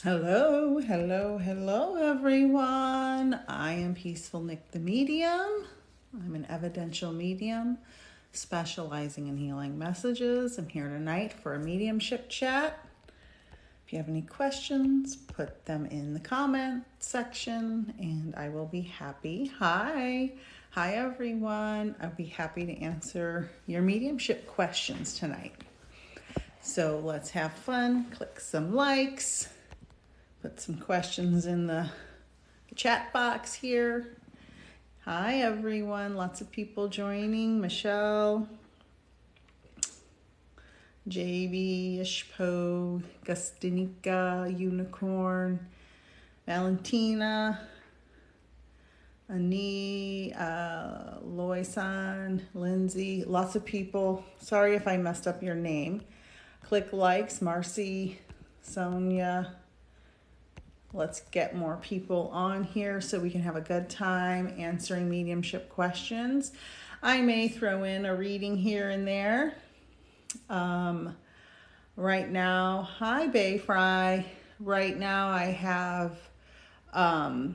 Hello, hello, hello, everyone. I am Peaceful Nick the Medium. I'm an evidential medium specializing in healing messages. I'm here tonight for a mediumship chat. If you have any questions, put them in the comment section and I will be happy. Hi, everyone. I'll be happy to answer your mediumship questions tonight. So let's have fun. Click some likes. Put some questions in the chat box here. Hi, everyone. Lots of people joining. Michelle, JB, Ishpo, Gustinica, Unicorn, Valentina, Ani, Loisan, Lindsay. Lots of people. Sorry if I messed up your name. Click likes. Marcy, Sonia. Let's get more people on here so we can have a good time answering mediumship questions. I may throw in a reading here and there. Right now, hi Bayfry. Right now I have a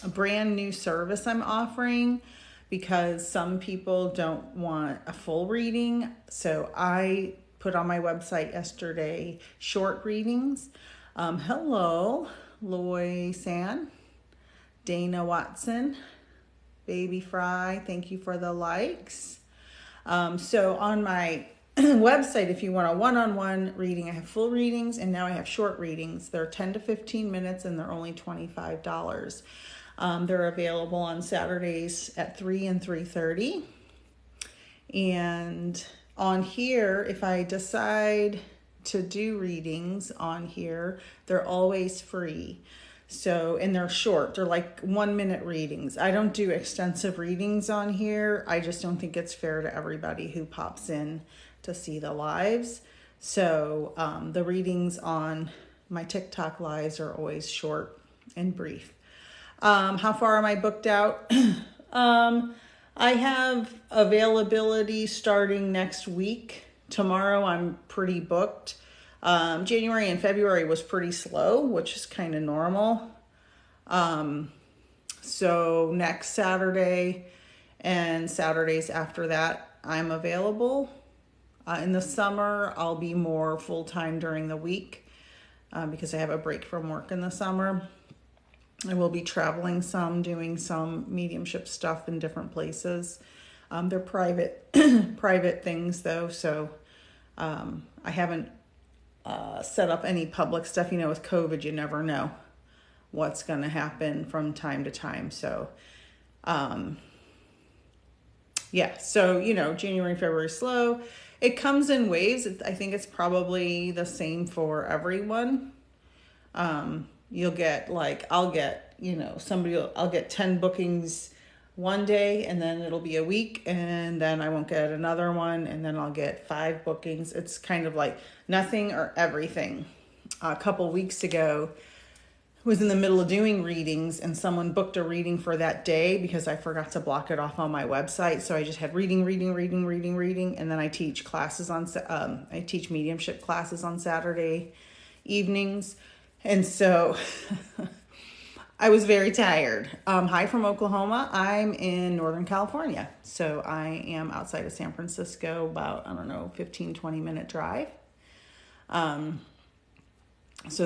brand new service I'm offering because some people don't want a full reading. So I put on my website yesterday short readings. Hello. Loy San, Dana Watson, Baby Fry, thank you for the likes. So on my website, if you want a one-on-one reading, I have full readings and now I have short readings. They're 10 to 15 minutes and they're only $25. They're available on Saturdays at 3 and 3:30. And on here, if I decide to do readings on here, they're always free. So, and they're short. They're like 1 minute readings. I don't do extensive readings on here. I just don't think it's fair to everybody who pops in to see the lives. So, the readings on my TikTok lives are always short and brief. How far am I booked out? I have availability starting next week. Tomorrow I'm pretty booked. January and February was pretty slow, which is kind of normal. So next Saturday and Saturdays after that, I'm available. In the summer, I'll be more full-time during the week because I have a break from work in the summer. I will be traveling some, doing some mediumship stuff in different places. They're private things though, so I haven't set up any public stuff. You know, with COVID, you never know what's going to happen from time to time. So, yeah. So, you know, January and February slow. It comes in waves. I think it's probably the same for everyone. You'll get I'll get, I'll get 10 bookings one day and then it'll be a week and then I won't get another one and then I'll get 5 bookings. It's kind of like nothing or everything. A couple weeks ago, I was in the middle of doing readings and someone booked a reading for that day because I forgot to block it off on my website. So I just had reading. And then I teach classes I teach mediumship classes on Saturday evenings. And so I was very tired. Hi from Oklahoma. I'm in Northern California. So I am outside of San Francisco, about, 15, 20-minute drive. So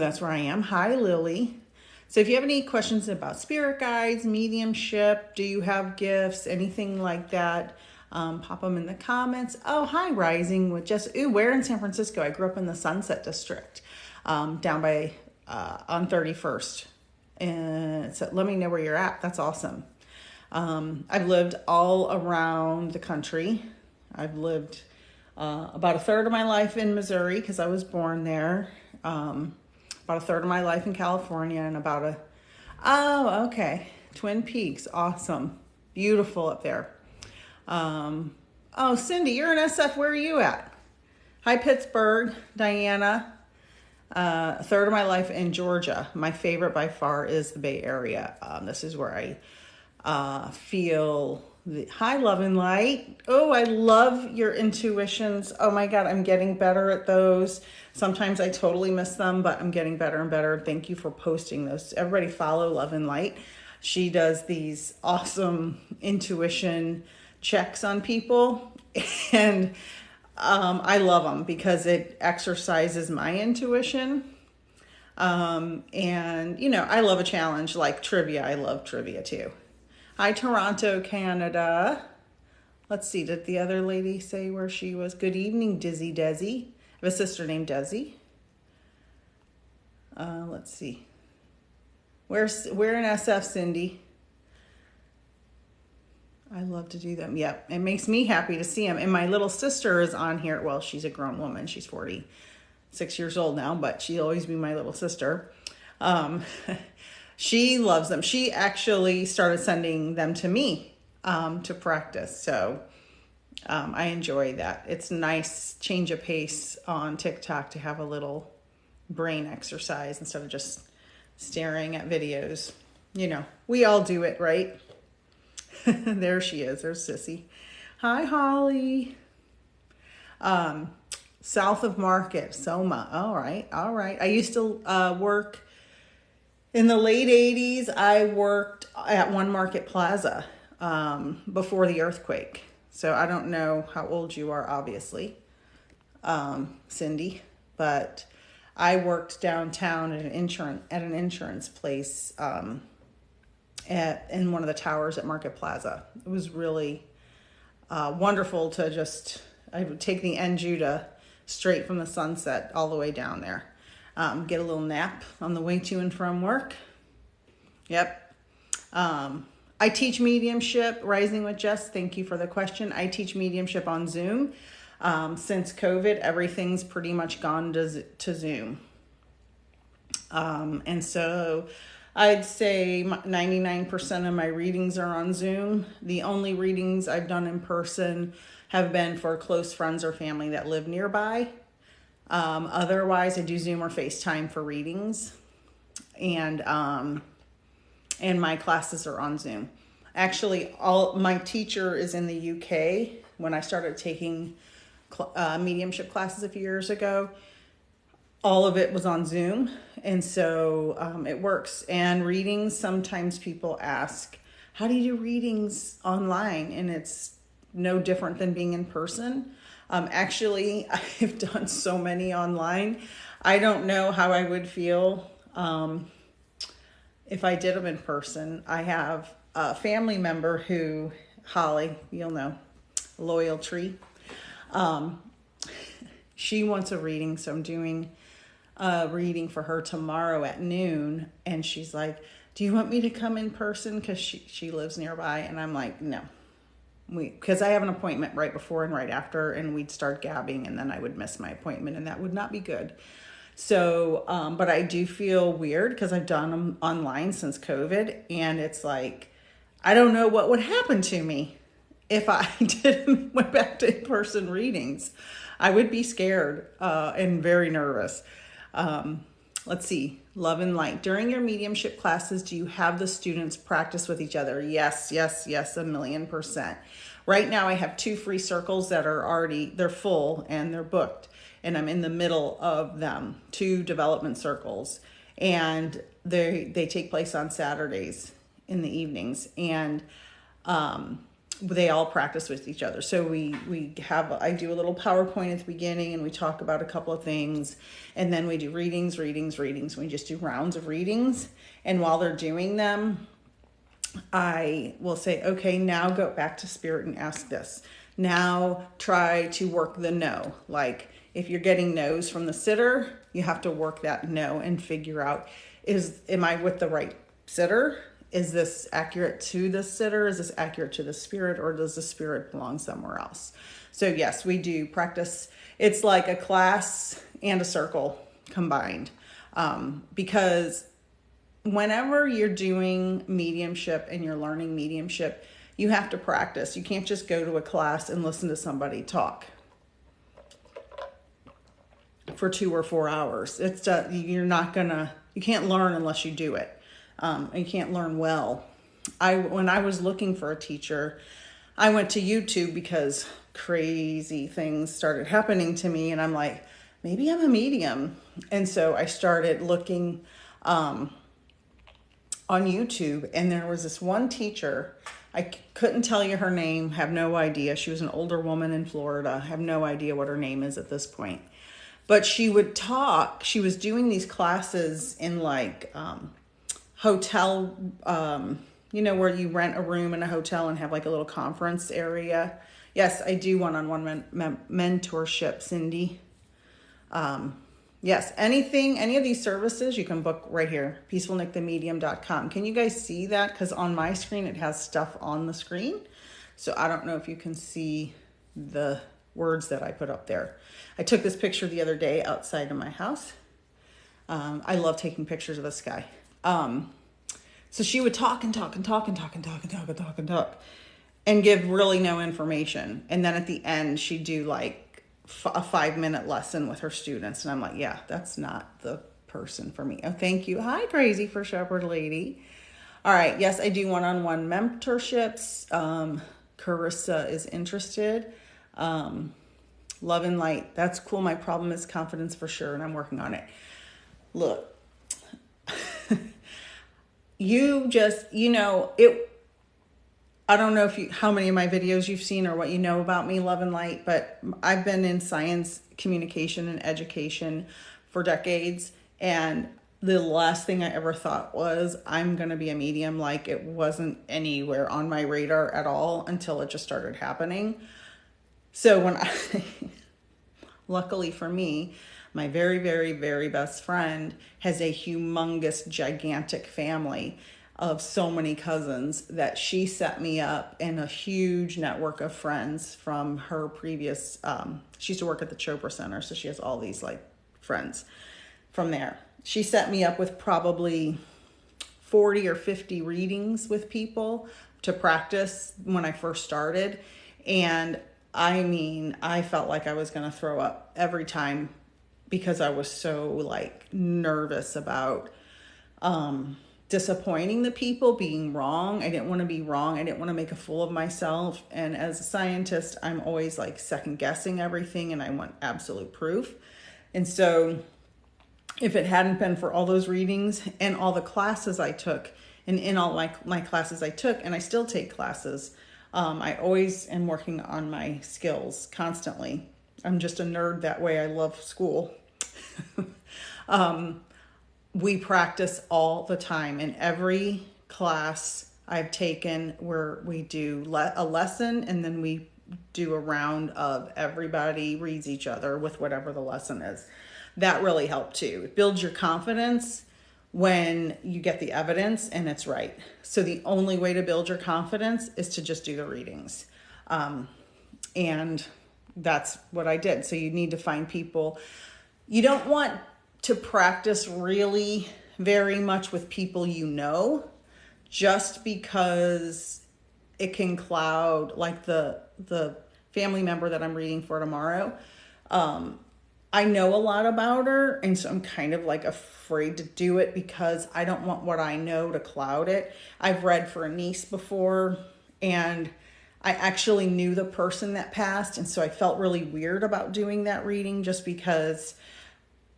that's where I am. Hi, Lily. So if you have any questions about spirit guides, mediumship, do you have gifts, anything like that, pop them in the comments. Oh, hi, Rising with where in San Francisco? I grew up in the Sunset District, down by on 31st. And so let me know where you're at. That's awesome. I've lived all around the country. I've lived about a third of my life in Missouri because I was born there. About a third of my life in California and okay. Twin Peaks. Awesome. Beautiful up there. Cindy, you're in SF. Where are you at? Hi, Pittsburgh. Diana. A third of my life in Georgia. My favorite by far is the Bay Area. This is where I feel Hi, Love and Light. Oh, I love your intuitions. Oh my God, I'm getting better at those. Sometimes I totally miss them, but I'm getting better and better. Thank you for posting those. Everybody follow Love and Light. She does these awesome intuition checks on people, and I love them because it exercises my intuition. And I love a challenge like trivia. I love trivia too. Hi, Toronto, Canada. Let's see, did the other lady say where she was? Good evening, Dizzy Desi. I have a sister named Desi. Let's see. Where in SF, Cindy? I love to do them. Yep, it makes me happy to see them. And my little sister is on here. Well, she's a grown woman. She's 46 years old now, but she'll always be my little sister. She loves them. She actually started sending them to me to practice. So I enjoy that. It's a nice change of pace on TikTok to have a little brain exercise instead of just staring at videos. We all do it, right? There she is. There's Sissy. Hi, Holly. South of Market, Soma. All right. I used to work in the late 80s. I worked at One Market Plaza before the earthquake. So I don't know how old you are, obviously, Cindy, but I worked downtown at an insurance place in one of the towers at Market Plaza. It was really wonderful to I would take the NJUTA straight from the Sunset all the way down there. Get a little nap on the way to and from work. Yep. I teach mediumship, Rising with Jess. Thank you for the question. I teach mediumship on Zoom. Since COVID, everything's pretty much gone to Zoom. And so I'd say 99% of my readings are on Zoom. The only readings I've done in person have been for close friends or family that live nearby. Otherwise, I do Zoom or FaceTime for readings. And my classes are on Zoom. Actually, my teacher is in the UK. When I started taking mediumship classes a few years ago, all of it was on Zoom. And so it works. And readings, sometimes people ask, how do you do readings online? And it's no different than being in person. Actually, I've done so many online. I don't know how I would feel if I did them in person. I have a family member who, Holly, you'll know, Loyal Tree. She wants a reading, so I'm doing a reading for her tomorrow at noon. And she's like, do you want me to come in person? Because she lives nearby. And I'm like, no. Because I have an appointment right before and right after, and we'd start gabbing, and then I would miss my appointment, and that would not be good. So, but I do feel weird because I've done them online since COVID, and it's like, I don't know what would happen to me if I went back to in-person readings. I would be scared and very nervous. Let's see. Love and Light. During your mediumship classes, do you have the students practice with each other? Yes, 1,000,000%. Right now, I have 2 free circles that are they're full and they're booked. And I'm in the middle of them, 2 development circles. And they take place on Saturdays in the evenings. And they all practice with each other. So I do a little PowerPoint at the beginning, and we talk about a couple of things, and then we do readings. We just do rounds of readings. And while they're doing them, I will say, okay, now go back to spirit and ask this. Now try to work the no. Like if you're getting no's from the sitter, you have to work that no and figure out, am I with the right sitter? Is this accurate to the sitter? Is this accurate to the spirit, or does the spirit belong somewhere else? So yes, we do practice. It's like a class and a circle combined, because whenever you're doing mediumship and you're learning mediumship, you have to practice. You can't just go to a class and listen to somebody talk for 2 or 4 hours. You can't learn unless you do it. You can't learn well. When I was looking for a teacher, I went to YouTube because crazy things started happening to me, and I'm like, maybe I'm a medium. And so I started looking on YouTube, and there was this one teacher. I couldn't tell you her name, have no idea. She was an older woman in Florida. I have no idea what her name is at this point. But she would talk. She was doing these classes in like hotel, where you rent a room in a hotel and have like a little conference area. Yes, I do one-on-one mentorship, Cindy. Yes, any of these services you can book right here, peacefulnickthemedium.com. Can you guys see that? Because on my screen, it has stuff on the screen. So I don't know if you can see the words that I put up there. I took this picture the other day outside of my house. I love taking pictures of the sky. So she would talk and talk and talk and talk and talk and talk and talk and talk and give really no information. And then at the end, she'd do like a 5-minute lesson with her students. And I'm like, yeah, that's not the person for me. Oh, thank you. Hi, Crazy for Shepherd Lady. All right. Yes, I do one-on-one mentorships. Carissa is interested. Love and light. That's cool. My problem is confidence for sure. And I'm working on it. Look, I don't know how many of my videos you've seen or what you know about me, love and light, but I've been in science, communication, and education for decades. And the last thing I ever thought was I'm going to be a medium. Like, it wasn't anywhere on my radar at all until it just started happening. So luckily for me, my very, very, very best friend has a humongous, gigantic family of so many cousins that she set me up in a huge network of friends from her previous, she used to work at the Chopra Center, so she has all these like friends from there. She set me up with probably 40 or 50 readings with people to practice when I first started. And I mean, I felt like I was going to throw up every time because I was so like nervous about disappointing the people, being wrong. I didn't want to be wrong. I didn't want to make a fool of myself. And as a scientist, I'm always like second guessing everything and I want absolute proof. And so if it hadn't been for all those readings and all the classes I took, and in all my classes I took, and I still take classes, I always am working on my skills constantly. I'm just a nerd that way. I love school. We practice all the time. In every class I've taken where we do a lesson and then we do a round of everybody reads each other with whatever the lesson is. That really helped too. It builds your confidence when you get the evidence and it's right. So the only way to build your confidence is to just do the readings. And that's what I did. So you need to find people. You don't want to practice really very much with people you know, just because it can cloud, like the family member that I'm reading for tomorrow. I know a lot about her, and so I'm kind of like afraid to do it because I don't want what I know to cloud it. I've read for a niece before, and I actually knew the person that passed, and so I felt really weird about doing that reading just because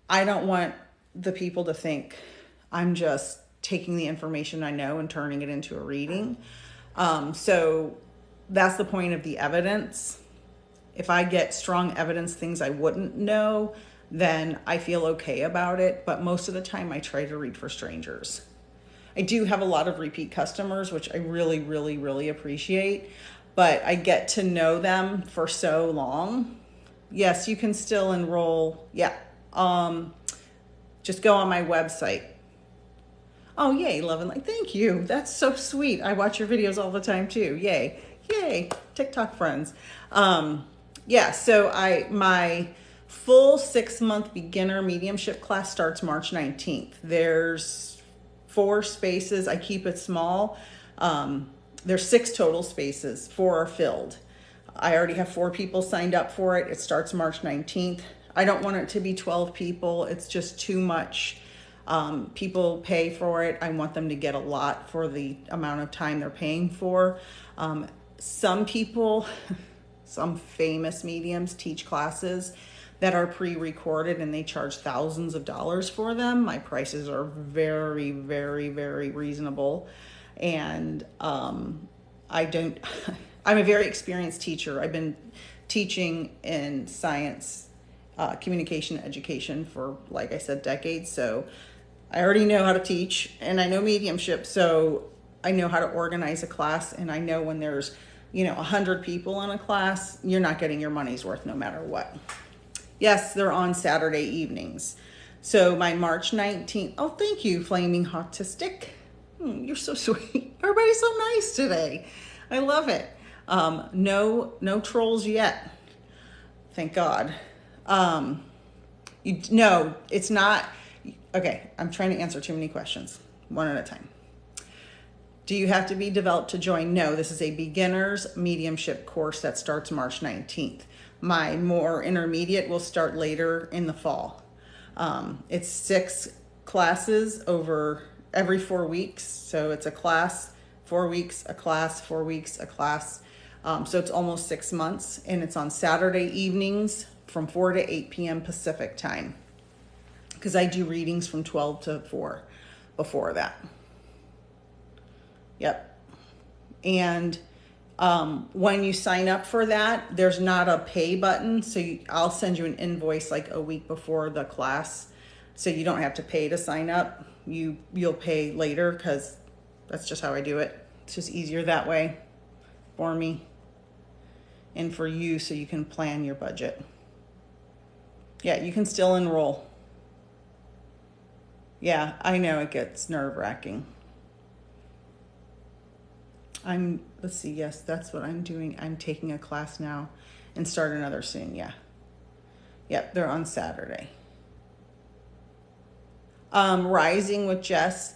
I don't want the people to think I'm just taking the information I know and turning it into a reading. So that's the point of the evidence. If I get strong evidence, things I wouldn't know, then I feel okay about it. But most of the time I try to read for strangers. I do have a lot of repeat customers, which I really, really, really appreciate. But I get to know them for so long. Yes, you can still enroll. Yeah. Just go on my website. Oh, yay, love and light. Thank you. That's so sweet. I watch your videos all the time too. Yay. Yay. TikTok friends. Yeah, so my full 6-month beginner mediumship class starts March 19th. There's 4 spaces. I keep it small. There's 6 total spaces. 4 are filled. I already have 4 people signed up for it. It starts March 19th. I don't want it to be 12 people. It's just too much. People pay for it. I want them to get a lot for the amount of time they're paying for. Some people, some famous mediums teach classes that are pre-recorded and they charge thousands of dollars for them. My prices are very, very, very reasonable. And I don't, I'm a very experienced teacher. I've been teaching in science, communication, education for, like I said, decades. So I already know how to teach, and I know mediumship. So I know how to organize a class, and I know when there's, 100 people in a class, you're not getting your money's worth no matter what. Yes, they're on Saturday evenings. So my March 19th, oh, thank you, Flaming Autistic. You're so sweet. Everybody's so nice today. I love it. No trolls yet. Thank God. No, it's not. Okay, I'm trying to answer too many questions, one at a time. Do you have to be developed to join? No, this is a beginner's mediumship course that starts March 19th. My more intermediate will start later in the fall. It's 6 classes over every 4 weeks. So it's a class, 4 weeks, a class, 4 weeks, a class. So it's almost 6 months, and it's on Saturday evenings from 4 to 8 p.m. Pacific time, because I do readings from 12 to 4 before that. Yep. And when you sign up for that, there's not a pay button. So I'll send you an invoice like a week before the class, so you don't have to pay to sign up. You'll pay later, because that's just how I do it. It's just easier that way for me and for you, so you can plan your budget. Yeah, you can still enroll. Yeah, I know it gets nerve-wracking. Let's see, yes, that's what I'm doing. I'm taking a class now and start another soon, yeah. Yep, they're on Saturday. Rising with Jess.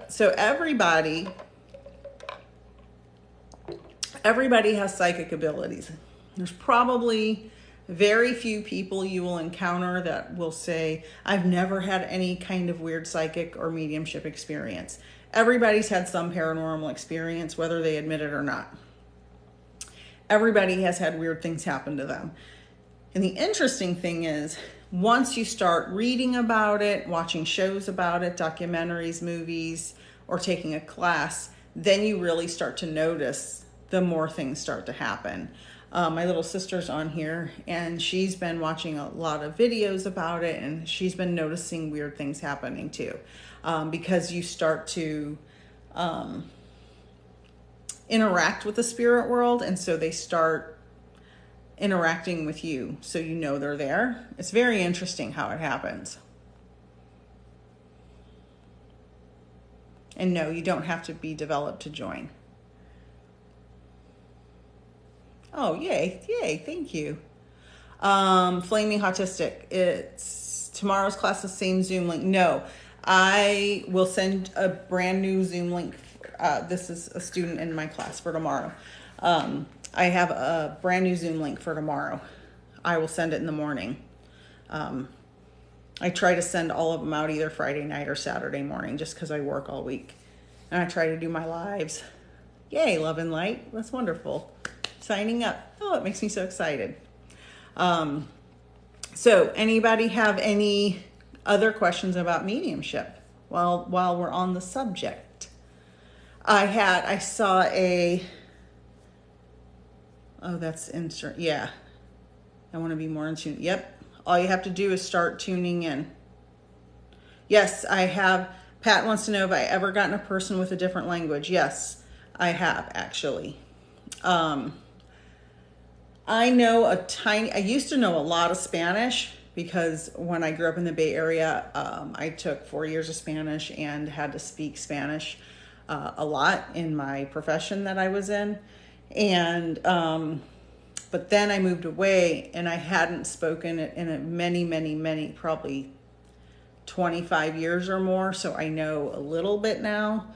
So everybody has psychic abilities. There's probably very few people you will encounter that will say, I've never had any kind of weird psychic or mediumship experience. Everybody's had some paranormal experience, whether they admit it or not. Everybody has had weird things happen to them. And the interesting thing is, once you start reading about it, watching shows about it, documentaries, movies, or taking a class, then you really start to notice the more things start to happen. My little sister's on here, and she's been watching a lot of videos about it, and she's been noticing weird things happening too. Because you start to interact with the spirit world, and so they start interacting with you, so you know they're there. It's very interesting how it happens. And no, you don't have to be developed to join. Oh, yay, thank you. Flaming Autistic, it's tomorrow's class, the same Zoom link. No, I will send a brand new Zoom link. This is a student in my class for tomorrow. I have a brand new Zoom link for tomorrow. I will send it in the morning. I try to send all of them out either Friday night or Saturday morning, just because I work all week. And I try to do my lives. Yay, love and light. That's wonderful. Signing up. Oh, it makes me so excited. So anybody have any other questions about mediumship while we're on the subject? I saw that's insert. Yeah. I want to be more in tune. Yep. All you have to do is start tuning in. Yes, I have. Pat wants to know if I ever gotten a person with a different language. Yes, I have actually. I used to know a lot of Spanish, because when I grew up in the Bay Area, I took 4 years of Spanish and had to speak Spanish a lot in my profession that I was in. And, but then I moved away, and I hadn't spoken it in many, probably 25 years or more. So I know a little bit now.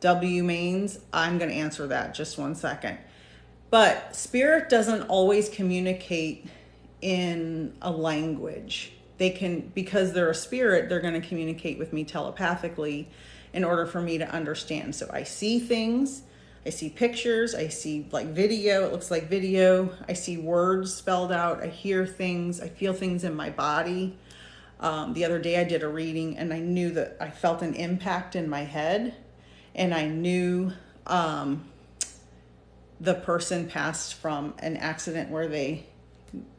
W Mains, I'm going to answer that just 1 second. But spirit doesn't always communicate in a language. They can, because they're a spirit, they're going to communicate with me telepathically. in order for me to understand. So I see things, I see pictures, I see like video, it looks like video, I see words spelled out, I hear things, I feel things in my body. The other day I did a reading and I knew that I felt an impact in my head, and I knew the person passed from an accident where they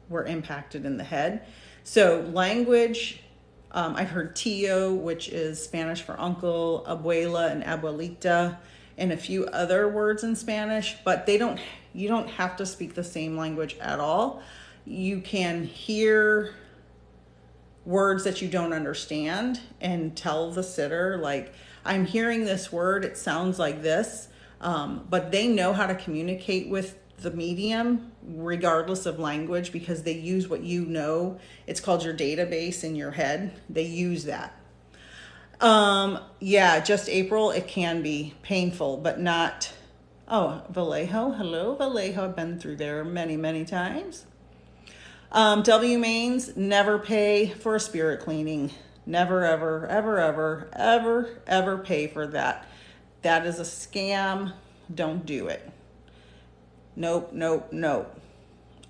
were impacted in the head. So language, I've heard tío, which is Spanish for uncle, abuela and abuelita, and a few other words in Spanish, but you don't have to speak the same language at all. You can hear words that you don't understand and tell the sitter, like, I'm hearing this word, it sounds like this, but they know how to communicate with the medium regardless of language, because they use what you know. It's called your database in your head. They use that. Yeah, just April, it can be painful, but not, oh, Vallejo, hello, Vallejo, I've been through there many, many times. W mains, never pay for a spirit cleaning. Never, ever, ever, ever, ever, ever pay for that. That is a scam. Don't do it. Nope, nope, nope.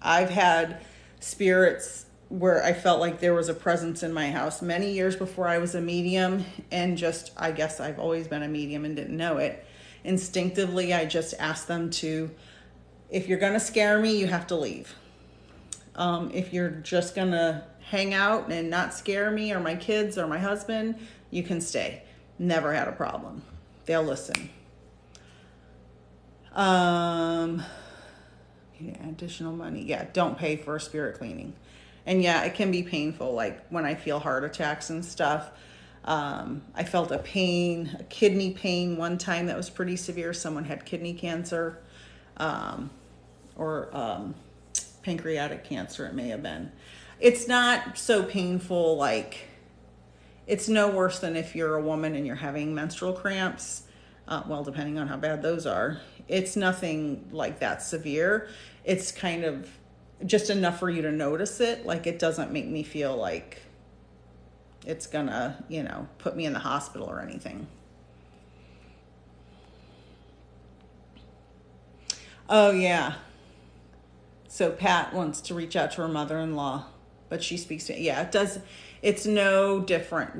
I've had spirits where I felt like there was a presence in my house many years before I was a medium, and just, I guess I've always been a medium and didn't know it. Instinctively, I just asked them to, if you're going to scare me, you have to leave. If you're just going to hang out and not scare me or my kids or my husband, you can stay. Never had a problem. They'll listen. Yeah, additional money. Yeah, don't pay for a spirit cleaning. And yeah, it can be painful. Like when I feel heart attacks and stuff. I felt a kidney pain one time that was pretty severe. Someone had kidney cancer, or pancreatic cancer, it may have been. It's not so painful, like, it's no worse than if you're a woman and you're having menstrual cramps. Well, depending on how bad those are. It's nothing like that severe. It's kind of just enough for you to notice it. Like, it doesn't make me feel like it's gonna, put me in the hospital or anything. Oh, yeah. So Pat wants to reach out to her mother-in-law, but she speaks to, yeah, it does. It's no different.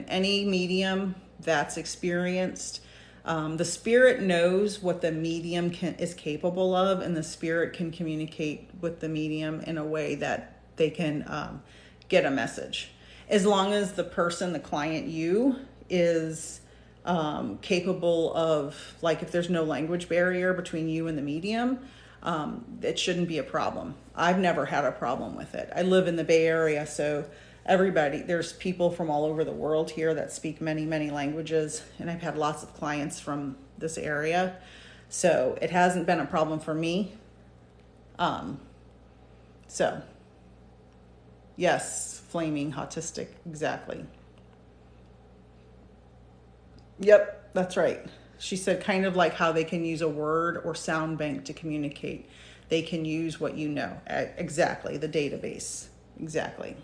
Any medium that's experienced, the spirit knows what the medium is capable of, and the spirit can communicate with the medium in a way that they can get a message. As long as the person, the client, is capable of, like, if there's no language barrier between you and the medium, it shouldn't be a problem. I've never had a problem with it. I live in the Bay Area, so there's people from all over the world here that speak many, many languages, and I've had lots of clients from this area, so it hasn't been a problem for me. So yes, flaming autistic, exactly. Yep, that's right. She said kind of like how they can use a word or sound bank to communicate. They can use what you know. Exactly, the database. Exactly.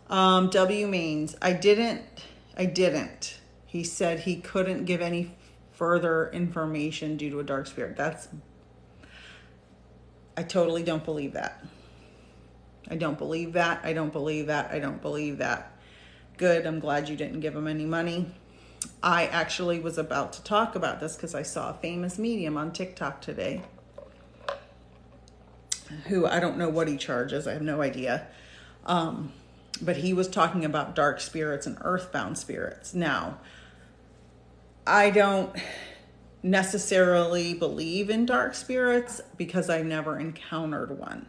W means I didn't. He said he couldn't give any further information due to a dark spirit. I totally don't believe that. I don't believe that. I don't believe that. I don't believe that. Good. I'm glad you didn't give him any money. I actually was about to talk about this because I saw a famous medium on TikTok today who, I don't know what he charges. I have no idea. But he was talking about dark spirits and earthbound spirits. Now, I don't necessarily believe in dark spirits because I've never encountered one.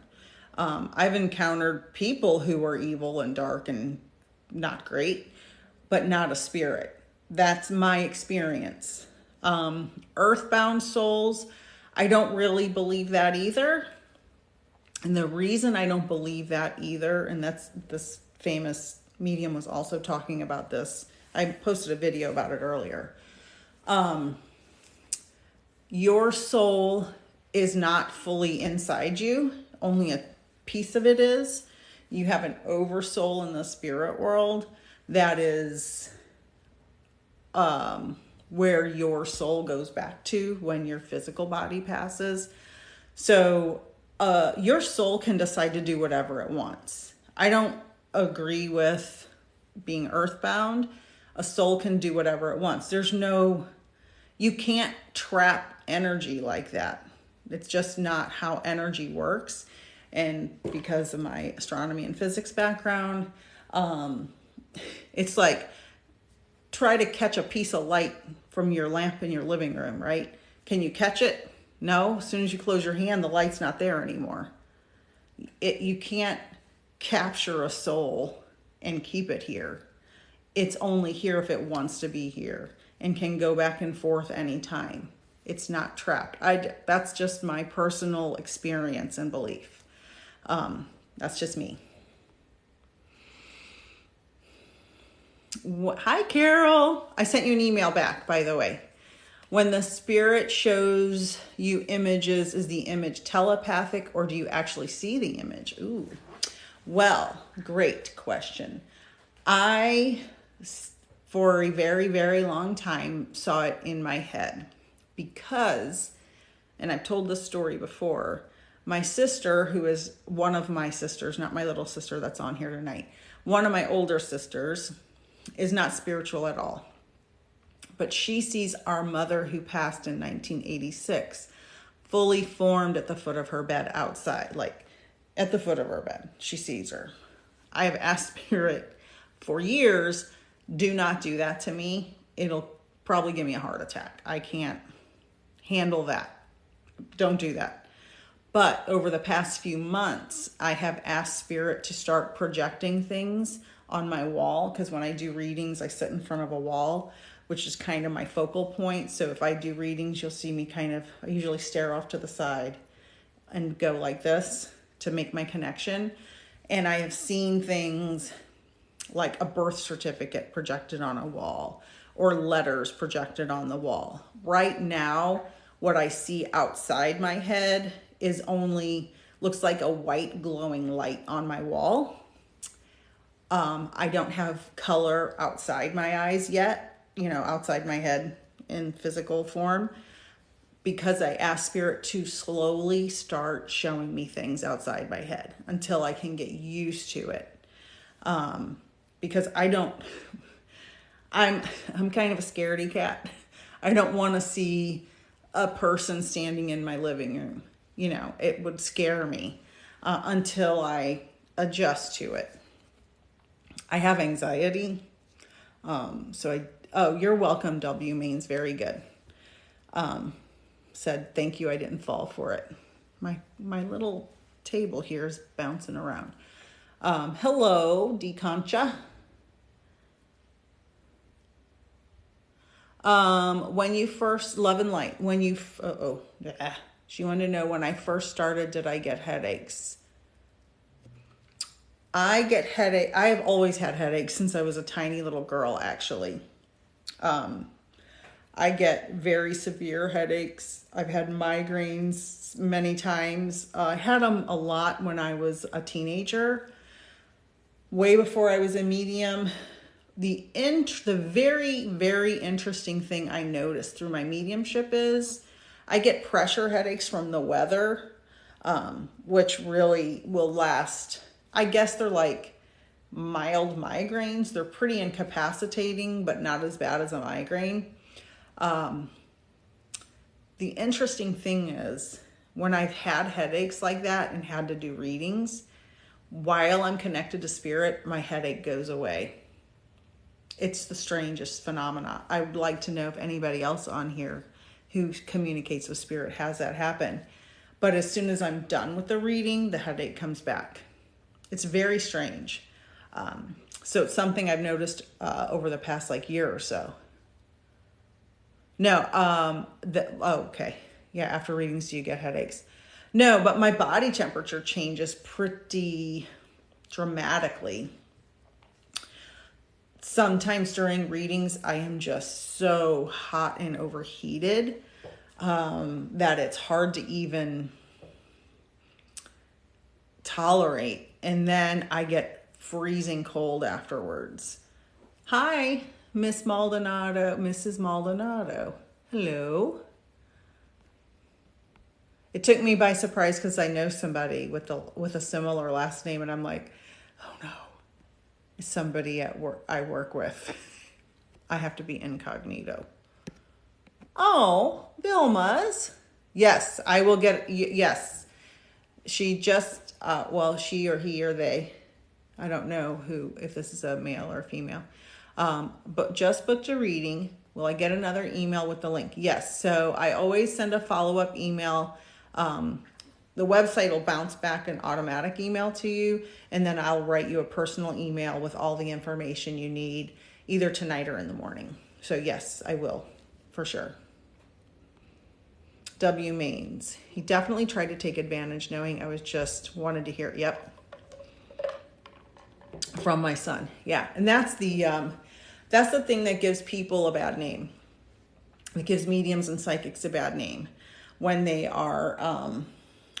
I've encountered people who are evil and dark and not great, but not a spirit. That's my experience. Earthbound souls, I don't really believe that either. And the reason I don't believe that either, and this famous medium was also talking about this. I posted a video about it earlier. Your soul is not fully inside you. Only a piece of it is. You have an oversoul in the spirit world that is where your soul goes back to when your physical body passes. So your soul can decide to do whatever it wants. I don't agree with being earthbound. A soul can do whatever it wants. You can't trap energy like that. It's just not how energy works. And because of my astronomy and physics background, it's like, try to catch a piece of light from your lamp in your living room, right? Can you catch it? No. As soon as you close your hand, the light's not there anymore. You can't capture a soul and keep it here. It's only here if it wants to be here and can go back and forth anytime. It's not trapped. That's just my personal experience and belief. That's just me. Hi, Carol. I sent you an email back, by the way. When the spirit shows you images, is the image telepathic or do you actually see the image? Ooh, well, great question. I, for a very, very long time, saw it in my head because, and I've told this story before, my sister, who is one of my sisters, not my little sister that's on here tonight, one of my older sisters, is not spiritual at all. But she sees our mother who passed in 1986 fully formed at the foot of her bed outside, like at the foot of her bed. She sees her. I have asked Spirit for years, do not do that to me. It'll probably give me a heart attack. I can't handle that. Don't do that. But over the past few months, I have asked Spirit to start projecting things on my wall, because when I do readings, I sit in front of a wall, which is kind of my focal point. So if I do readings, you'll see me I usually stare off to the side and go like this to make my connection. And I have seen things like a birth certificate projected on a wall or letters projected on the wall. Right now, what I see outside my head looks like a white glowing light on my wall. I don't have color outside my eyes yet, outside my head in physical form, because I asked Spirit to slowly start showing me things outside my head until I can get used to it. Because I'm kind of a scaredy cat. I don't want to see a person standing in my living room. It would scare me until I adjust to it. I have anxiety. You're welcome, W means very good. Said, thank you, I didn't fall for it. My little table here is bouncing around. Hello, DeConcha. When you first, love and light, she wanted to know, when I first started, did I get headaches? I get headache. I have always had headaches since I was a tiny little girl, actually. I get very severe headaches. I've had migraines many times. I had them a lot when I was a teenager, way before I was a medium. The very, very interesting thing I noticed through my mediumship is I get pressure headaches from the weather, which really will last. I guess they're like mild migraines. They're pretty incapacitating, but not as bad as a migraine. The interesting thing is when I've had headaches like that and had to do readings, while I'm connected to Spirit, my headache goes away. It's the strangest phenomena. I would like to know if anybody else on here who communicates with Spirit has that happen. But as soon as I'm done with the reading, the headache comes back. It's very strange. So it's something I've noticed over the past year or so. No, okay. Yeah, after readings, do you get headaches? No, but my body temperature changes pretty dramatically. Sometimes during readings, I am just so hot and overheated that it's hard to even tolerate and then I get freezing cold afterwards. Hi, Miss Maldonado, Mrs. Maldonado. Hello. It took me by surprise because I know somebody with a similar last name, and I'm like, oh no, it's somebody at work I work with. I have to be incognito. Oh, Vilma's. Yes, I will get, yes. She just, well, she or he or they, I don't know who, if this is a male or female, but just booked a reading. Will I get another email with the link? Yes. So I always send a follow-up email. The website will bounce back an automatic email to you, and then I'll write you a personal email with all the information you need, either tonight or in the morning. So yes, I will, for sure. W. Maines. He definitely tried to take advantage, knowing I was just wanted to hear, yep, from my son. Yeah, and that's the thing that gives people a bad name. It gives mediums and psychics a bad name when they are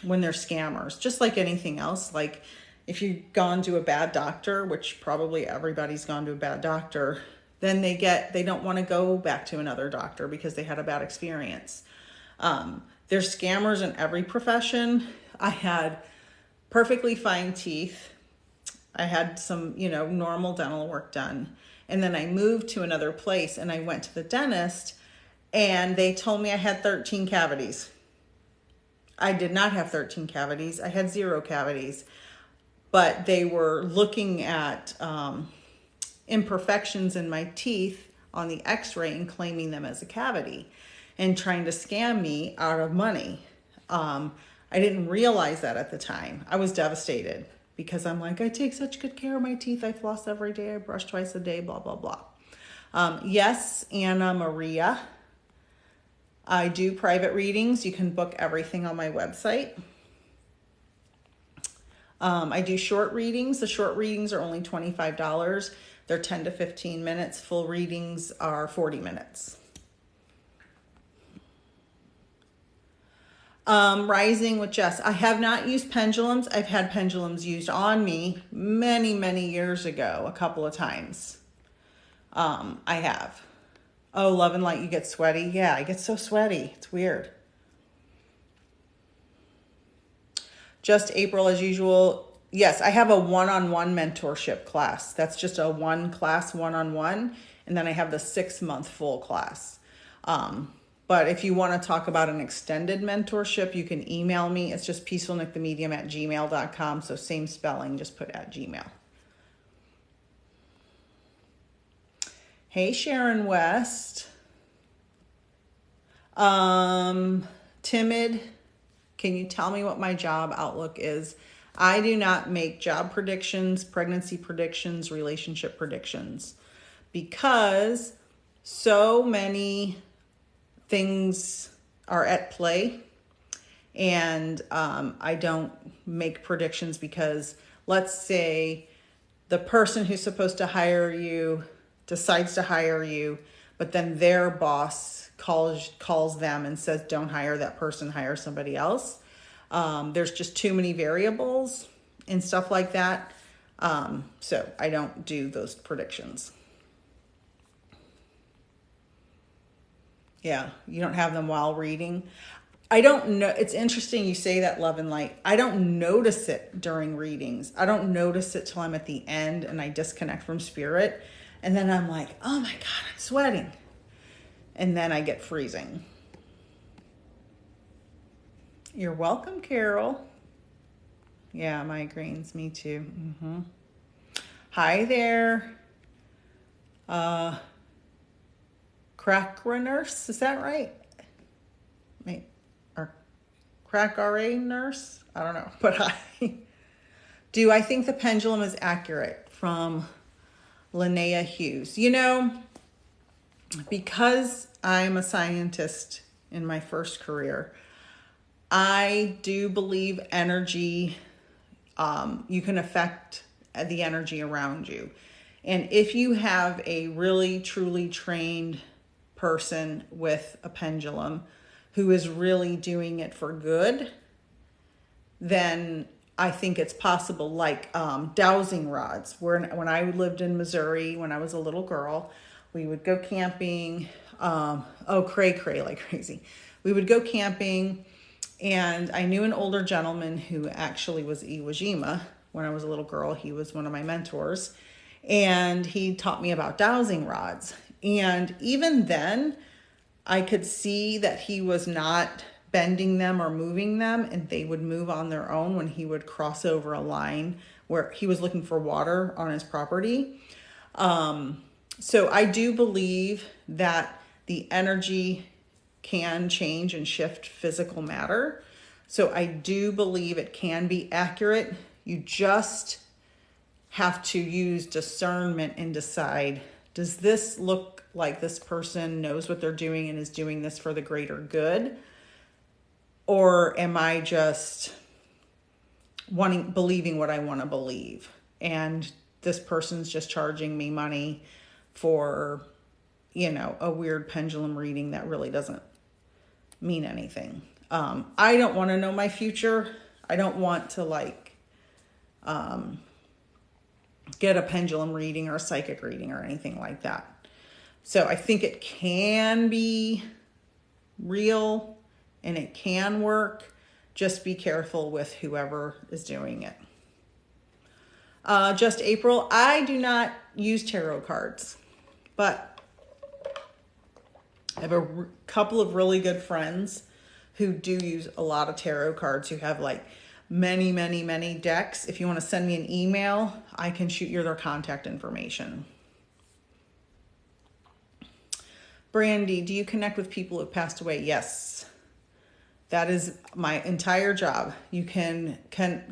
when they're scammers. Just like anything else, like if you've gone to a bad doctor, which probably everybody's gone to a bad doctor, then they don't want to go back to another doctor because they had a bad experience. There's scammers in every profession. I had perfectly fine teeth. I had some, normal dental work done. And then I moved to another place and I went to the dentist and they told me I had 13 cavities. I did not have 13 cavities. I had 0 cavities. But they were looking at imperfections in my teeth on the x-ray and claiming them as a cavity and trying to scam me out of money. I didn't realize that at the time. I was devastated because I'm like, I take such good care of my teeth. I floss every day. I brush twice a day, blah, blah, blah. Yes, Anna Maria. I do private readings. You can book everything on my website. I do short readings. The short readings are only $25. They're 10 to 15 minutes. Full readings are 40 minutes. Rising with Jess. I have not used pendulums. I've had pendulums used on me many, many years ago, a couple of times. I have. Oh, love and light, you get sweaty? Yeah, I get so sweaty. It's weird. Just April as usual. Yes, I have a one-on-one mentorship class. That's just a one class, one-on-one. And then I have the 6-month full class. But if you want to talk about an extended mentorship, you can email me. It's just peacefulnickthemedium@gmail.com. So same spelling, just put @gmail. Hey, Sharon West. Timid. Can you tell me what my job outlook is? I do not make job predictions, pregnancy predictions, relationship predictions, because so many things are at play, and I don't make predictions because let's say the person who's supposed to hire you decides to hire you, but then their boss calls them and says, don't hire that person, hire somebody else. There's just too many variables and stuff like that. So I don't do those predictions. Yeah, you don't have them while reading. I don't know. It's interesting you say that, love and light. I don't notice it during readings. I don't notice it till I'm at the end and I disconnect from spirit. And then I'm like, oh my God, I'm sweating. And then I get freezing. You're welcome, Carol. Yeah, migraines, me too. Mm-hmm. Hi there. Cracker nurse, is that right? Or crack RA nurse? I don't know, but do I think the pendulum is accurate? From Linnea Hughes. Because I'm a scientist in my first career, I do believe energy, you can affect the energy around you. And if you have a really, truly trained person with a pendulum who is really doing it for good, then I think it's possible, like dowsing rods. When I lived in Missouri, when I was a little girl, we would go camping. Cray cray like crazy. We would go camping, and I knew an older gentleman who actually was Iwo Jima. When I was a little girl, he was one of my mentors, and he taught me about dowsing rods. And even then, I could see that he was not bending them or moving them, and they would move on their own when he would cross over a line where he was looking for water on his property. So I do believe that the energy can change and shift physical matter. So I do believe it can be accurate. You just have to use discernment and decide, does this look like this person knows what they're doing and is doing this for the greater good? Or am I just believing what I want to believe? And this person's just charging me money for, a weird pendulum reading that really doesn't mean anything. I don't want to know my future. I don't want to get a pendulum reading or a psychic reading or anything like that. So I think it can be real and it can work. Just be careful with whoever is doing it. Just April, I do not use tarot cards, but I have a couple of really good friends who do use a lot of tarot cards, who have like many, many, many decks. If you want to send me an email, I can shoot you their contact information. Brandy, do you connect with people who have passed away? Yes. That is my entire job. You can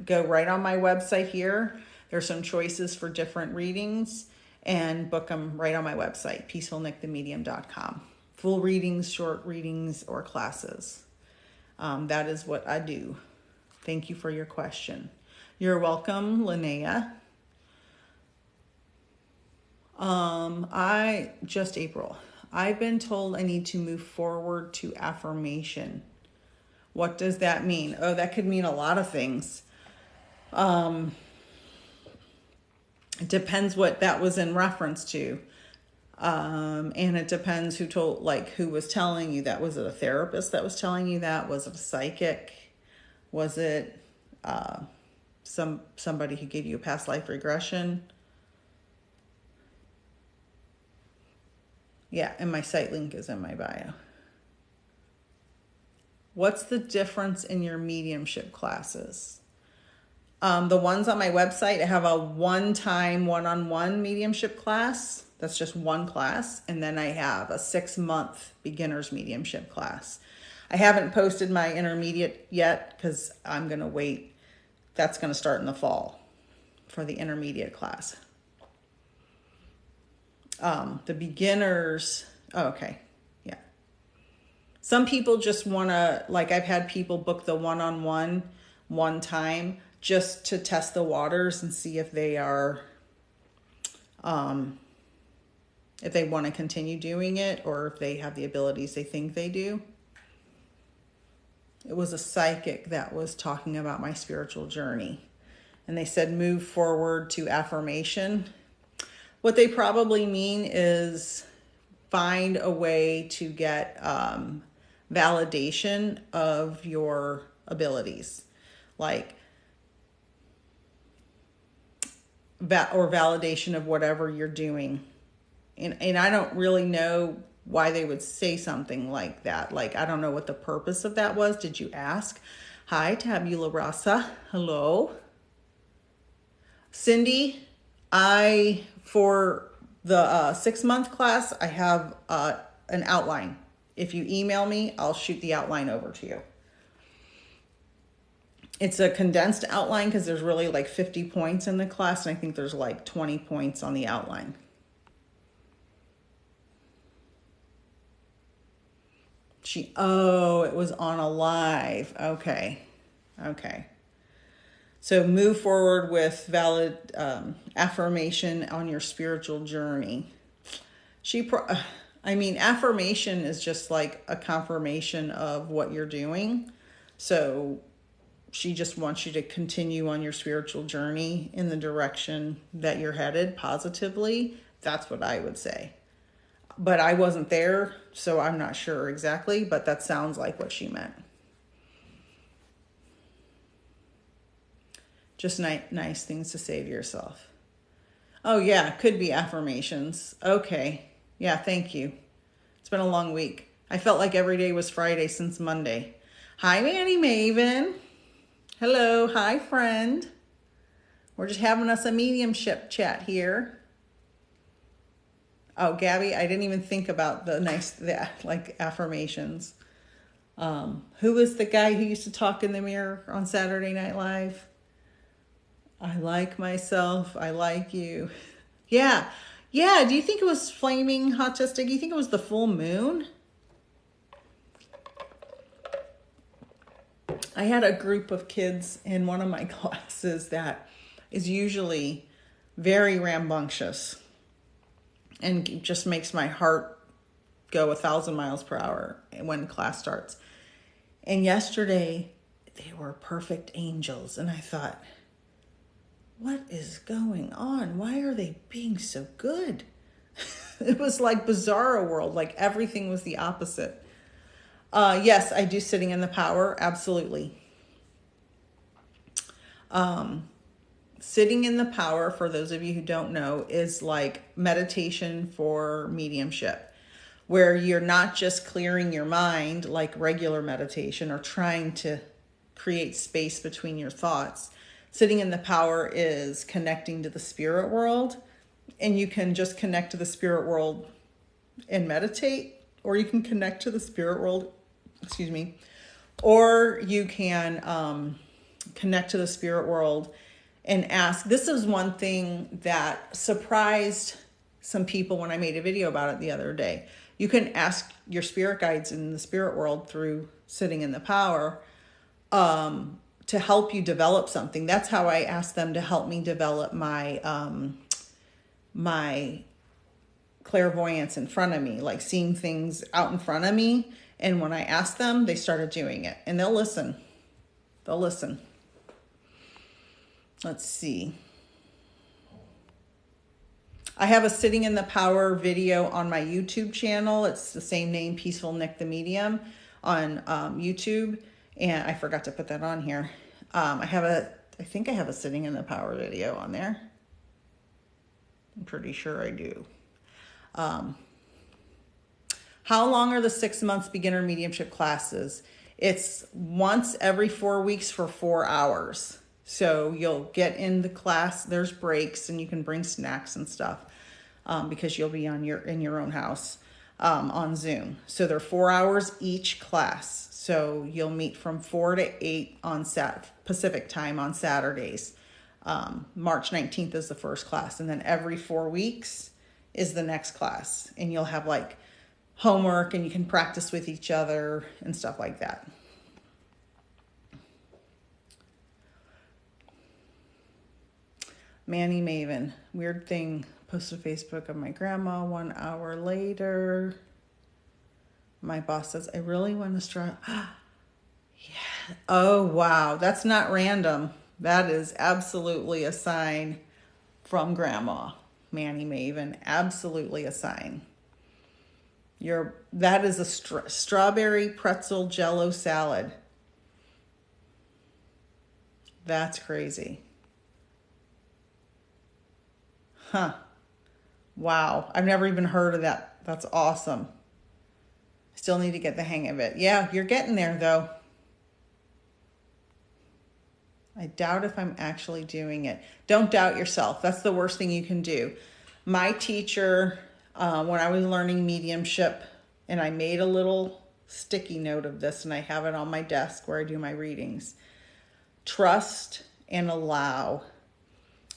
go right on my website here. There's some choices for different readings, and book them right on my website, peacefulnickthemedium.com. Full readings, short readings, or classes. That is what I do. Thank you for your question. You're welcome, Linnea. April. I've been told I need to move forward to affirmation. What does that mean? Oh, that could mean a lot of things. It depends what that was in reference to. And it depends who was telling you that. Was it a therapist that was telling you that? Was it a psychic? Was it somebody who gave you a past life regression? Yeah, and my site link is in my bio. What's the difference in your mediumship classes? The ones on my website, I have a one-time one-on-one mediumship class. That's just one class. And then I have a 6-month beginner's mediumship class. I haven't posted my intermediate yet because I'm going to wait. That's going to start in the fall for the intermediate class. The beginners, okay. Yeah. Some people just want to, I've had people book the one-on-one one time just to test the waters and see if they are, if they want to continue doing it or if they have the abilities they think they do. It was a psychic that was talking about my spiritual journey. And they said, move forward to affirmation. What they probably mean is find a way to get validation of your abilities. Or validation of whatever you're doing. And I don't really know why they would say something like that. I don't know what the purpose of that was. Did you ask? Hi, Tabula Rasa. Hello. Cindy, for the 6-month class, I have an outline. If you email me, I'll shoot the outline over to you. It's a condensed outline because there's really 50 points in the class, and I think there's 20 points on the outline. It was on a live. Okay. So move forward with valid affirmation on your spiritual journey. Affirmation is just a confirmation of what you're doing. So she just wants you to continue on your spiritual journey in the direction that you're headed positively. That's what I would say. But I wasn't there, so I'm not sure exactly, but that sounds like what she meant. Just nice things to say to yourself. Oh, yeah, could be affirmations. Okay. Yeah, thank you. It's been a long week. I felt like every day was Friday since Monday. Hi, Manny Maven. Hello. Hi, friend. We're just having us a mediumship chat here. Oh, Gabby, I didn't even think about like affirmations. Who was the guy who used to talk in the mirror on Saturday Night Live? I like myself. I like you. Yeah. Yeah. Do you think it was flaming hot chestic? Do you think it was the full moon? I had a group of kids in one of my classes that is usually very rambunctious and just makes my heart go 1,000 miles per hour when class starts. And yesterday they were perfect angels. And I thought, what is going on? Why are they being so good? It was like Bizarro World, like everything was the opposite. Yes, I do sitting in the power, absolutely. Sitting in the power, for those of you who don't know, is like meditation for mediumship, where you're not just clearing your mind like regular meditation or trying to create space between your thoughts. Sitting in the power is connecting to the spirit world, and you can just connect to the spirit world and meditate, or you can connect to the spirit world, or you can connect to the spirit world and ask. This is one thing that surprised some people when I made a video about it the other day. You can ask your spirit guides in the spirit world through sitting in the power, to help you develop something. That's how I asked them to help me develop my my clairvoyance in front of me, like seeing things out in front of me. And when I asked them, they started doing it, and they'll listen. They'll listen. Let's see. I have a sitting in the power video on my YouTube channel. It's the same name, Peaceful Nick the Medium, on YouTube. And I forgot to put that on here. I think I have a sitting in the power video on there. I'm pretty sure I do. How long are the 6 months beginner mediumship classes? It's once every 4 weeks for 4 hours. So you'll get in the class, there's breaks, and you can bring snacks and stuff, because you'll be in your own house, on Zoom. So they're 4 hours each class. So you'll meet from 4 to 8 on Pacific time on Saturdays. March 19th is the first class. And then every 4 weeks is the next class. And you'll have like homework, and you can practice with each other and stuff like that. Manny Maven, weird thing, posted Facebook of my grandma 1 hour later. My boss says, I really want to start. Yeah. Oh, wow. That's not random. That is absolutely a sign from Grandma, Manny Maven. Absolutely a sign. That is a strawberry pretzel jello salad. That's crazy. Huh. Wow. I've never even heard of that. That's awesome. Still need to get the hang of it. Yeah, you're getting there though. I doubt if I'm actually doing it. Don't doubt yourself. That's the worst thing you can do. My teacher, when I was learning mediumship, and I made a little sticky note of this, and I have it on my desk where I do my readings. Trust and allow.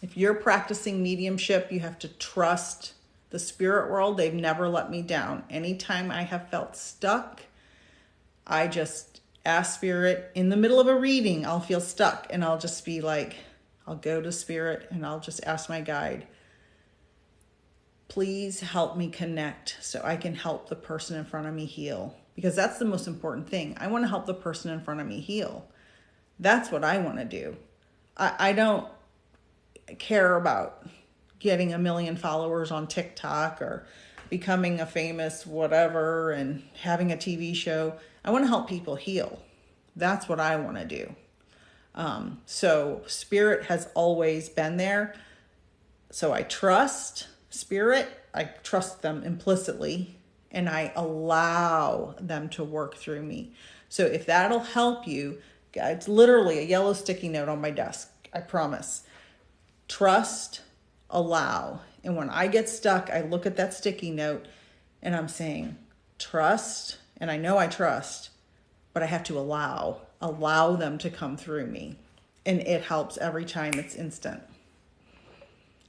If you're practicing mediumship, you have to trust the spirit world. They've never let me down. Anytime I have felt stuck, I just ask spirit. In the middle of a reading, I'll feel stuck, and I'll just be like, I'll go to spirit, and I'll just ask my guide, please help me connect so I can help the person in front of me heal. Because that's the most important thing. I want to help the person in front of me heal. That's what I want to do. I don't care about getting 1 million followers on TikTok or becoming a famous whatever and having a TV show. I want to help people heal. That's what I want to do. So spirit has always been there. So I trust spirit. I trust them implicitly, and I allow them to work through me. So if that'll help you, it's literally a yellow sticky note on my desk. I promise. Trust, allow. And when I get stuck, I look at that sticky note and I'm saying, trust. And I know I trust, but I have to allow them to come through me. And it helps every time. It's instant.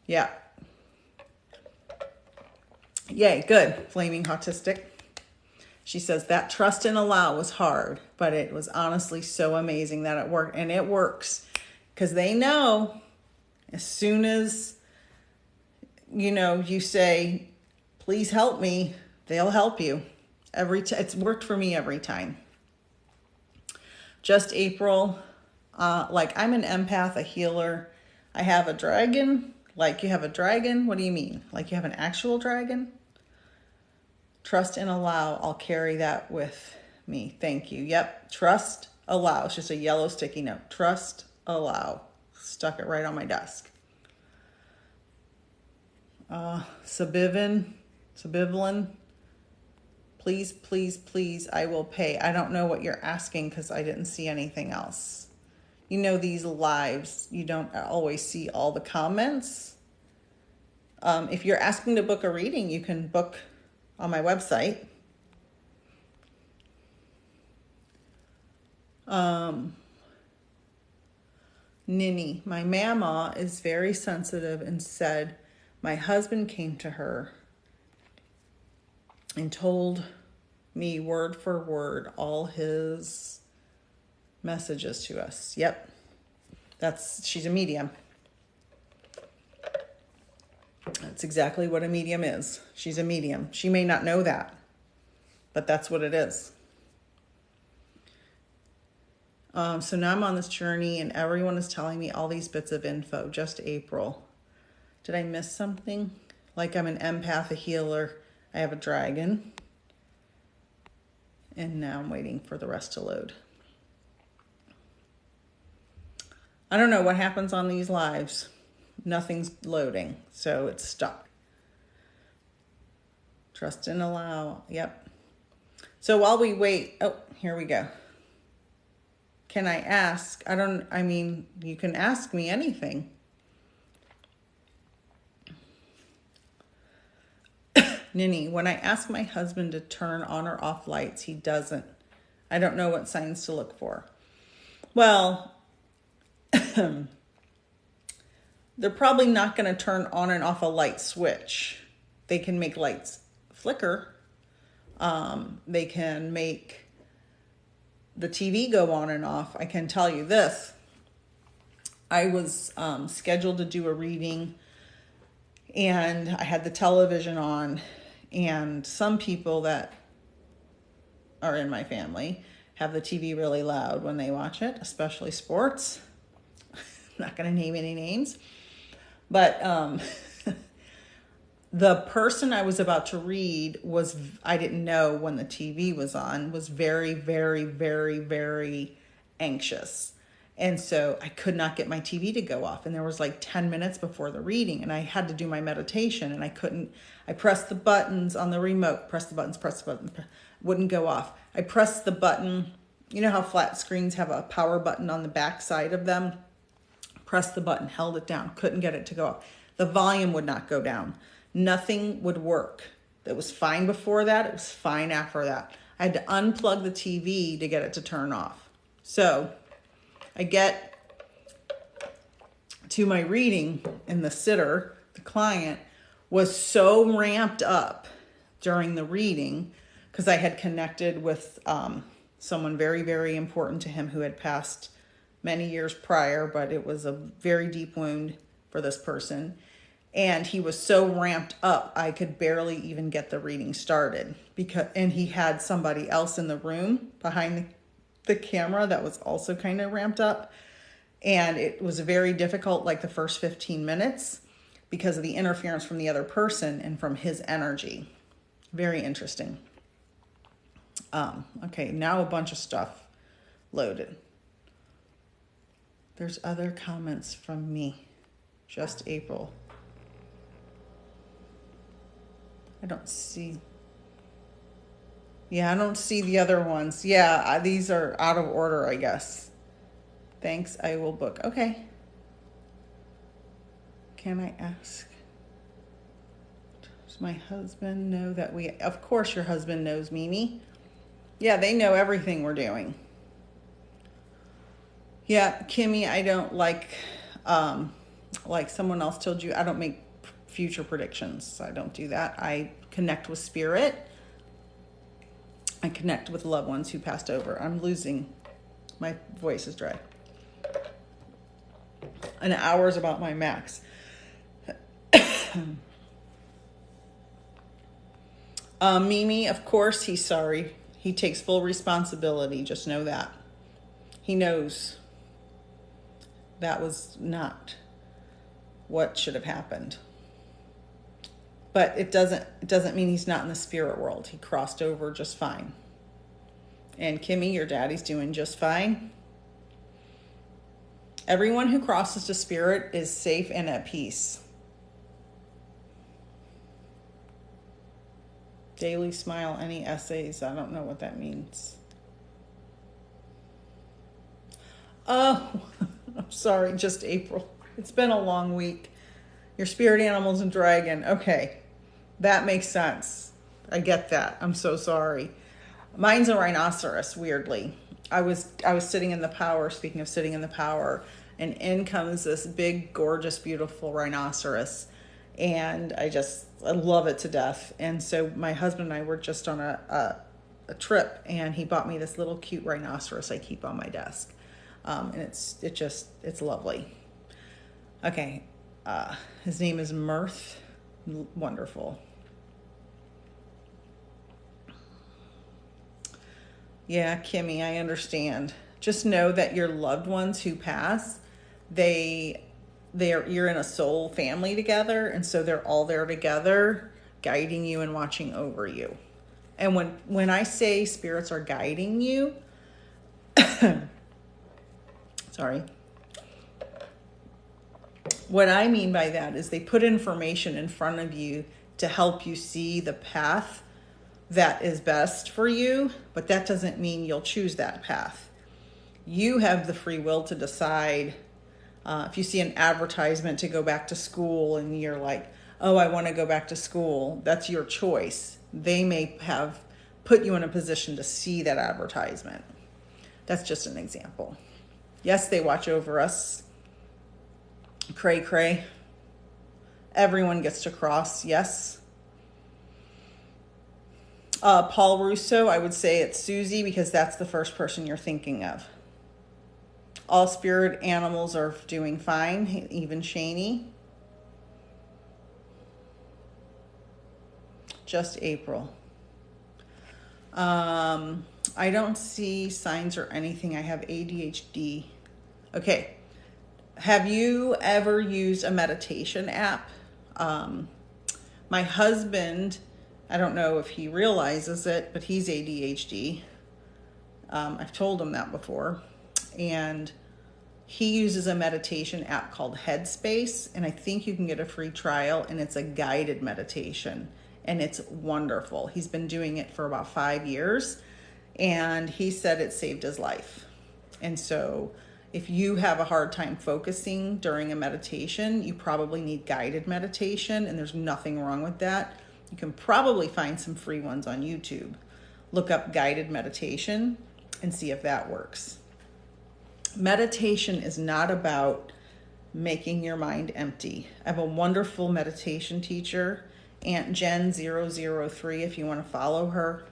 Yeah. Yay, good. Flaming Autistic. She says that trust and allow was hard, but it was honestly so amazing that it worked. And it works because they know as soon as, you say, please help me, they'll help you. It's worked for me every time. Just April, I'm an empath, a healer. I have a dragon. Like you have a dragon? What do you mean? Like you have an actual dragon? Trust and allow. I'll carry that with me. Thank you. Yep. Trust, allow. It's just a yellow sticky note. Trust, allow. Stuck it right on my desk. Subivalin. Please, please, please, I will pay. I don't know what you're asking because I didn't see anything else. These lives, you don't always see all the comments. If you're asking to book a reading, you can book on my website. Nini, my mama is very sensitive and said my husband came to her and told me word for word all his messages to us. Yep. She's a medium. That's exactly what a medium is. She's a medium. She may not know that, but that's what it is. So now I'm on this journey and everyone is telling me all these bits of info. Just April. Did I miss something? Like I'm an empath, a healer. I have a dragon. And now I'm waiting for the rest to load. I don't know what happens on these lives. Nothing's loading, so it's stuck. Trust and allow. Yep. So while we wait, here we go. Can I ask? You can ask me anything. Nini, when I ask my husband to turn on or off lights, he doesn't. I don't know what signs to look for. Well, they're probably not going to turn on and off a light switch. They can make lights flicker. They can make the TV go on and off. I can tell you this. I was scheduled to do a reading and I had the television on, and some people that are in my family have the TV really loud when they watch it, especially sports. I'm not going to name any names. But the person I was about to read I didn't know when the TV was on, was very, very, very, very anxious. And so I could not get my TV to go off. And there was like 10 minutes before the reading and I had to do my meditation and I pressed the buttons on the remote, press the buttons, wouldn't go off. I pressed the button. You know how flat screens have a power button on the back side of them? Pressed the button, held it down, couldn't get it to go off. The volume would not go down. Nothing would work. It was fine before that. It was fine after that. I had to unplug the TV to get it to turn off. So I get to my reading and the sitter, the client, was so ramped up during the reading because I had connected with someone very, very important to him who had passed many years prior, but it was a very deep wound for this person. And he was so ramped up, I could barely even get the reading started and he had somebody else in the room behind the camera that was also kind of ramped up. And it was very difficult, like the first 15 minutes, because of the interference from the other person and from his energy. Very interesting. Okay, now a bunch of stuff loaded. There's other comments from me. Just April. I don't see. Yeah, I don't see the other ones. Yeah, these are out of order, I guess. Thanks, I will book. Okay. Can I ask? Does my husband know that we... Of course your husband knows, Mimi. Yeah, they know everything we're doing. Yeah, Kimmy, I don't like someone else told you, I don't make future predictions. I don't do that. I connect with spirit. I connect with loved ones who passed over. I'm losing. My voice is dry. An hour is about my max. Mimi, of course he's sorry. He takes full responsibility. Just know that. He knows that was not what should have happened. But it doesn't mean he's not in the spirit world. He crossed over just fine. And Kimmy, your daddy's doing just fine. Everyone who crosses to spirit is safe and at peace. Daily smile, any essays? I don't know what that means. Oh, I'm sorry, just April. It's been a long week. Your spirit animal's a dragon. Okay, that makes sense. I get that. I'm so sorry. Mine's a rhinoceros, weirdly. I was sitting in the power, speaking of sitting in the power, and in comes this big, gorgeous, beautiful rhinoceros. And I love it to death. And so my husband and I were just on a trip, and he bought me this little cute rhinoceros I keep on my desk. And it's lovely. Okay. His name is Mirth. Wonderful. Yeah, Kimmy, I understand. Just know that your loved ones who pass, you're in a soul family together, and so they're all there together, guiding you and watching over you. And when I say spirits are guiding you, sorry. What I mean by that is they put information in front of you to help you see the path that is best for you, but that doesn't mean you'll choose that path. You have the free will to decide. If you see an advertisement to go back to school and you're like, oh, I want to go back to school, that's your choice. They may have put you in a position to see that advertisement. That's just an example. Yes, they watch over us. Cray, cray. Everyone gets to cross, yes. Paul Russo, I would say it's Susie because that's the first person you're thinking of. All spirit animals are doing fine, even Shani. Just April. I don't see signs or anything. I have ADHD. Okay. Have you ever used a meditation app? My husband, I don't know if he realizes it, but he's ADHD. I've told him that before. And he uses a meditation app called Headspace. And I think you can get a free trial, and it's a guided meditation. And it's wonderful. He's been doing it for about 5 years. And he said it saved his life. And so if you have a hard time focusing during a meditation, you probably need guided meditation, and there's nothing wrong with that. You can probably find some free ones on YouTube. Look up guided meditation and see if that works. Meditation is not about making your mind empty. I have a wonderful meditation teacher, Aunt Jen 003, if you want to follow her.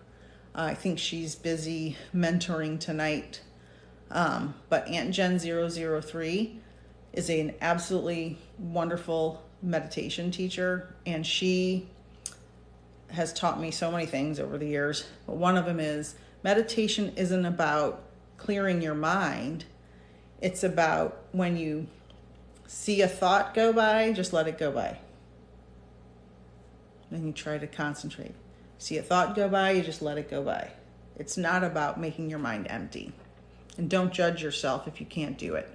I think she's busy mentoring tonight. But Aunt Jen 003 is an absolutely wonderful meditation teacher, and she has taught me so many things over the years. But one of them is meditation isn't about clearing your mind. It's about when you see a thought go by, just let it go by. Then you try to concentrate. See a thought go by, you just let it go by. It's not about making your mind empty. And don't judge yourself if you can't do it.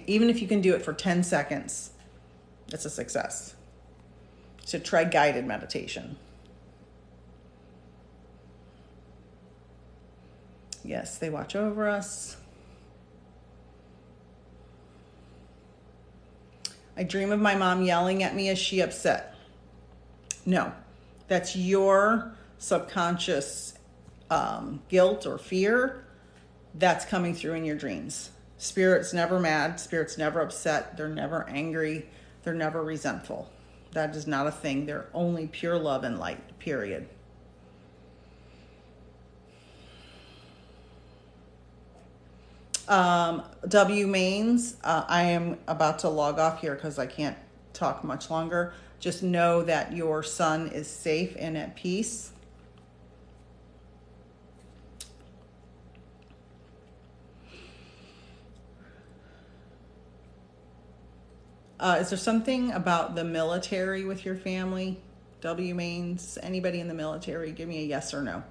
Even if you can do it for 10 seconds, it's a success. So try guided meditation. Yes, they watch over us. I dream of my mom yelling at me. Is she upset? No, that's your subconscious guilt or fear that's coming through in your dreams. Spirit's never mad. Spirit's never upset. They're never angry. They're never resentful. That is not a thing. They're only pure love and light, period. W Mains, I am about to log off here because I can't talk much longer. Just know that your son is safe and at peace. Is there something about the military with your family? W Mains, anybody in the military? Give me a yes or no.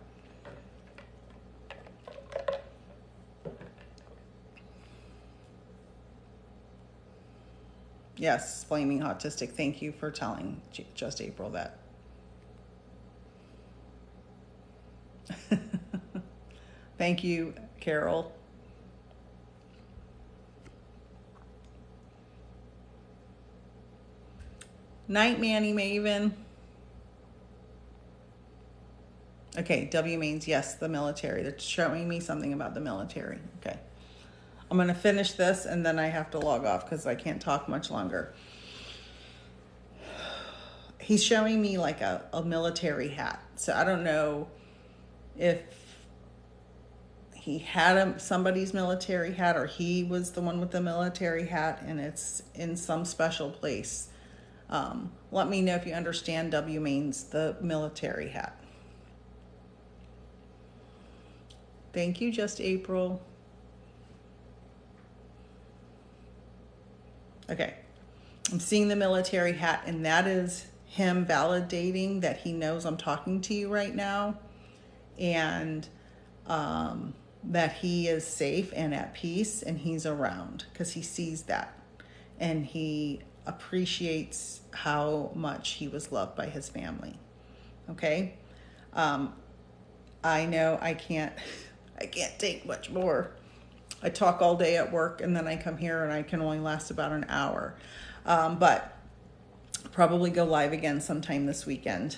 Yes, blaming autistic. Thank you for telling Just April that. Thank you, Carol. Night, Manny Maven. Okay, W means yes, the military. They're showing me something about the military. Okay. I'm going to finish this and then I have to log off because I can't talk much longer. He's showing me like a military hat. So I don't know if he had somebody's military hat or he was the one with the military hat and it's in some special place. Let me know if you understand W means the military hat. Thank you, Just April. Okay, I'm seeing the military hat, and that is him validating that he knows I'm talking to you right now, and that he is safe and at peace, and he's around because he sees that, and he appreciates how much he was loved by his family. Okay, I know I can't take much more. I talk all day at work and then I come here and I can only last about an hour. But probably go live again sometime this weekend.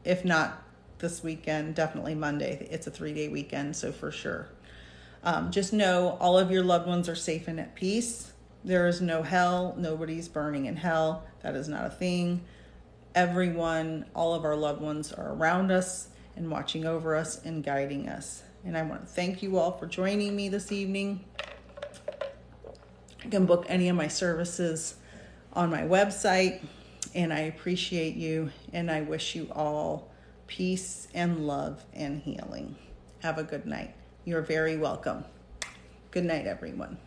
If not this weekend, definitely Monday. It's a 3-day weekend, so for sure. Just know all of your loved ones are safe and at peace. There is no hell. Nobody's burning in hell. That is not a thing. Everyone, all of our loved ones are around us and watching over us and guiding us. And I want to thank you all for joining me this evening. You can book any of my services on my website. And I appreciate you. And I wish you all peace and love and healing. Have a good night. You're very welcome. Good night, everyone.